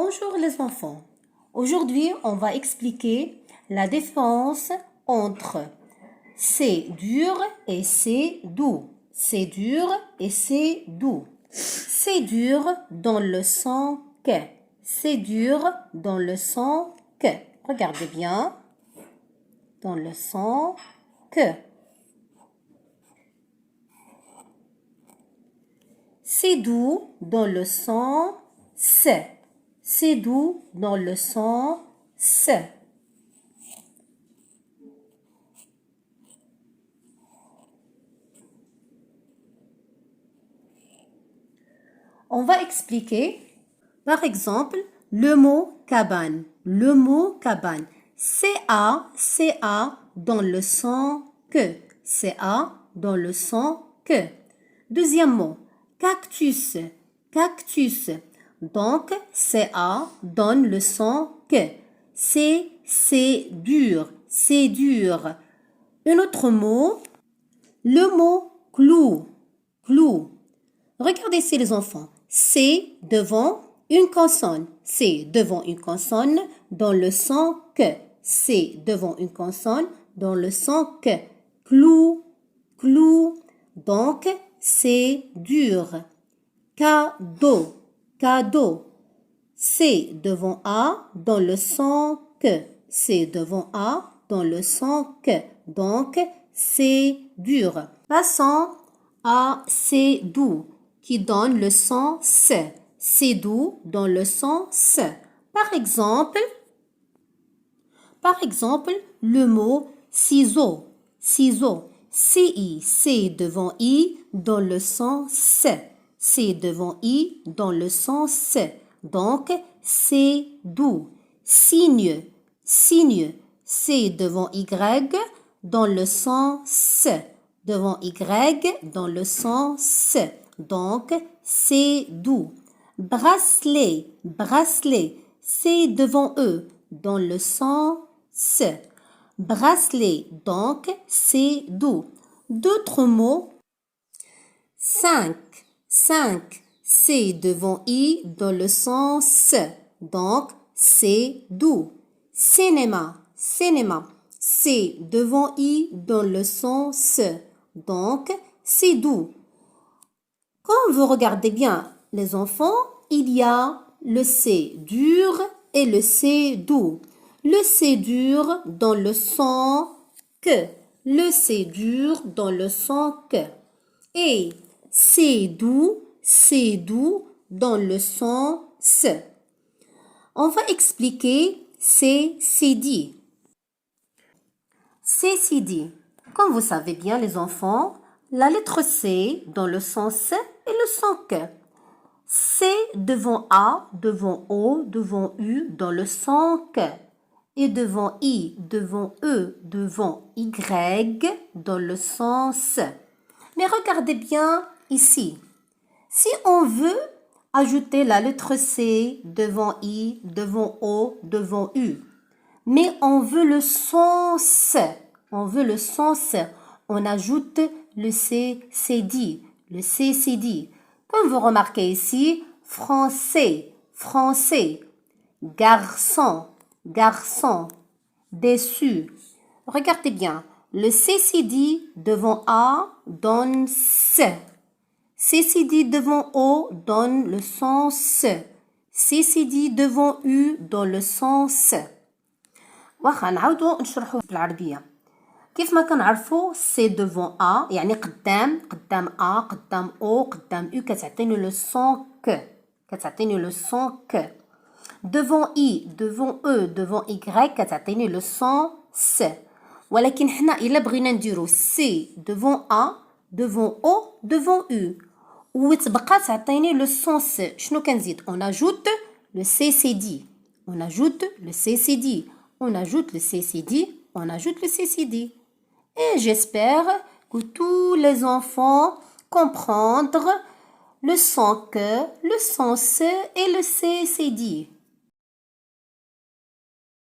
Bonjour les enfants. Aujourd'hui, on va expliquer la différence entre c'est dur et c'est doux. C'est dur et c'est doux. C'est dur dans le sens que. C'est dur dans le sens que. Regardez bien. Dans le sens que. C'est doux dans le sens c'est. C'est doux dans le sens c'est. On va expliquer, par exemple, le mot cabane. Le mot cabane. C-A dans le sens que. C-A dans le sens que. Deuxième mot, cactus. Cactus. Donc, C-A donne le son que. C'est dur. C'est dur. Un autre mot, le mot clou. Clou. Regardez ici les enfants. C'est devant une consonne. C'est devant une consonne dans le son que. C'est devant une consonne dans le son que. Clou. Clou. Donc, c'est dur. Cadeau. Cadeau. C'est devant A dans le son que. C'est devant A dans le son que. Donc, c'est dur. Passons à c'est doux qui donne le son S. C'est doux dans le son S. Par exemple, le mot ciseau. Ciseau. C-I, c'est devant I dans le son S. C'est devant I dans le son S. Donc, c'est doux. Signe. Signe. C'est devant Y dans le son S. Devant Y dans le son S. Donc, c'est doux. Bracelet. Bracelet. C'est devant E dans le son S. Bracelet. Donc, c'est doux. D'autres mots. 5. 5. C'est devant I dans le sens S. Donc, c'est doux. Cinéma. Cinéma. C'est devant I dans le sens S. Donc, c'est doux. Quand vous regardez bien les enfants, il y a le C dur et le C doux. Le C dur dans le son que. Le C dur dans le son que. Et c'est doux dans le son S. On va expliquer c'est dit. C'est dit. Comme vous savez bien les enfants, la lettre C dans le son S et le son que. C devant A, devant O, devant U dans le son que. Et devant I, devant E, devant Y dans le sens. Mais regardez bien ici. Si on veut ajouter la lettre C devant I, devant O, devant U, mais on veut le sens, on ajoute le C, c'est dit, le C, c'est dit. Comme vous remarquez ici, français, français, garçon, garçon, déçu. Regardez bien, le CCD devant A donne S. CCD devant O donne le sens S. CCD devant U donne le sens S. واخا نعاودو نشرحو بالعربية. كيف ما كنعرفو سي devant A يعني قدام A قدام O قدام U كتعطيني لو سون ك. كتعطيني لو سون ك. devant I, devant E, devant Y كتعطيني لو سون س. ولكن حنا إلا بغينا نديرو سي devant A, devant O, devant U وتبقى تعطيني لو سون س. شنو كنزيد؟ on ajoute le CCD. On ajoute le CCD. On ajoute le CCD. On ajoute le CCD. Et j'espère que tous les enfants comprendre le son que, le sens et le CCD.